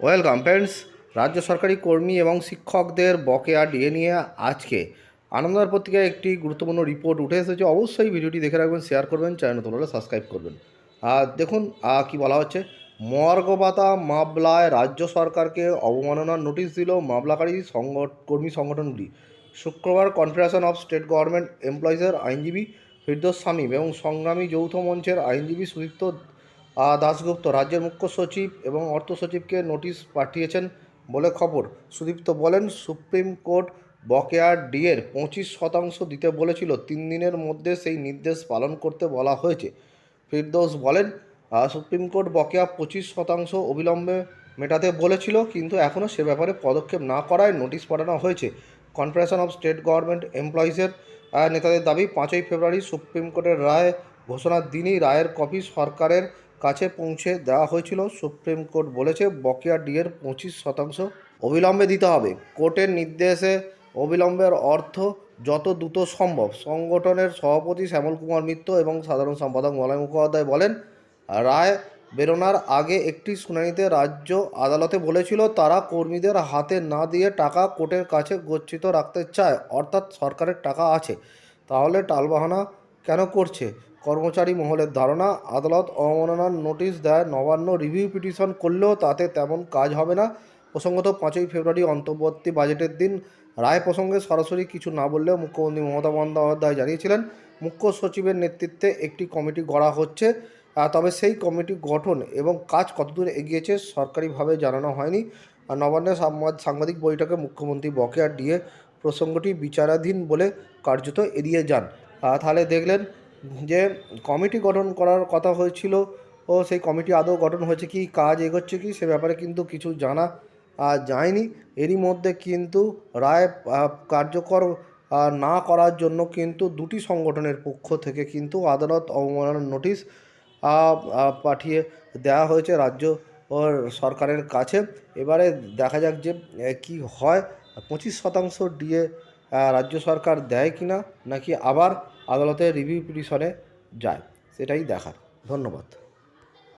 Welcome friends. রাজ্য সরকারি কর্মী এবং শিক্ষকদের বকেয়া ডিএ নিয়ে আজকে আনন্দবাজার পত্রিকায় একটি গুরুত্বপূর্ণ রিপোর্ট উঠে এসেছে। অবশ্যই ভিডিওটি দেখে রাখবেন, শেয়ার করবেন, চ্যানেল নতুন হলে সাবস্ক্রাইব করবেন। আর দেখুন কি বলা হচ্ছে। মর্গ ভাতা মামলায় রাজ্য সরকারকে অবমাননার নোটিশ দিল মামলাকারী কর্মী সংগঠনগুলি। শুক্রবার কনফেডারেশন অফ স্টেট গভর্নমেন্ট এমপ্লয়িজের আইনজীবী ফিরদৌস শামীম এবং সংগ্রামী যৌথ মঞ্চের আইনজীবী সুদীপ্ত দাশগুপ্ত রাজ্যের মুখ্য সচিব এবং অর্থ সচিবকে নোটিশ পাঠিয়েছেন বলে খবর। সুদীপ্ত বলেন, সুপ্রিম কোর্ট বকেয়া ডিএর 25% দিতে বলেছিল, 3 দিনের মধ্যে সেই নির্দেশ পালন করতে বলা হয়েছে। ফিরদৌস বলেন, সুপ্রিম কোর্ট বকেয়া 25% অবিলম্বে মেটাতে বলেছিল, কিন্তু এখনও সে ব্যাপারে পদক্ষেপ না করায় নোটিশ পাঠানো হয়েছে। কনফেডারেশন অফ স্টেট গভর্নমেন্ট এমপ্লয়িজের নেতাদের দাবি, 5ই ফেব্রুয়ারি সুপ্রিম কোর্টের রায় ঘোষণার দিনই রায়ের কপি সরকারের কাছে পৌঁছে দেওয়া হয়েছিল। সুপ্রিম কোর্ট বলেছে, বকেয়া ডিএর 25% অবিলম্বে দিতে হবে। কোর্টের নির্দেশে অবিলম্বের অর্থ যত দ্রুত সম্ভব। সংগঠনের সভাপতি শ্যামল কুমার মিত্র এবং সাধারণ সম্পাদক মলয় মুখোপাধ্যায় বলেন, রায় বেরোনোর আগে একটি শুনানিতে রাজ্য আদালতে বলেছিল তারা কর্মীদের হাতে না দিয়ে টাকা কোর্টের কাছে গচ্ছিত রাখতে চায়, অর্থাৎ সরকারের টাকা আছে, তাহলে টালবাহানা কেন করছে। কর্মচারী মহলের ধারণা, আদালত অবমাননার নোটিশ দেয়, নবান্ন রিভিউ পিটিশন করলেও তাতে তেমন কাজ হবে না। প্রসঙ্গত, 5ই ফেব্রুয়ারি অন্তর্বর্তী বাজেটের দিন রায় প্রসঙ্গে সরাসরি কিছু না বললেও মুখ্যমন্ত্রী মমতা বন্দ্যোপাধ্যায় জানিয়েছিলেন, মুখ্য সচিবের নেতৃত্বে একটি কমিটি গড়া হচ্ছে। তবে সেই কমিটি গঠন এবং কাজ কতদূর এগিয়েছে সরকারিভাবে জানানো হয়নি। নবান্নের সাংবাদিক বৈঠকে মুখ্যমন্ত্রী বকেয়া ডিএ প্রসঙ্গটি বিচারাধীন বলে কার্যত এড়িয়ে যান। তাহলে দেখলেন যে কমিটি গঠন করার কথা হয়েছিল, ও সেই কমিটি আদৌ গঠন হয়েছে কি, কাজ এগোচ্ছে কি, সে ব্যাপারে কিন্তু কিছু জানা যায়নি। এরই মধ্যে কিন্তু রায় কার্যকর না করার জন্য কিন্তু দুটি সংগঠনের পক্ষ থেকে কিন্তু আদালত অবমাননার নোটিশ পাঠিয়ে দেওয়া হয়েছে রাজ্য সরকারের কাছে। এবারে দেখা যাক যে কি হয়। 25% ডিএ রাজ্য সরকার দেয় কি না, নাকি আবার আদালতের রিভিউ পিটিশনে যায়, সেটাই দেখার। ধন্যবাদ।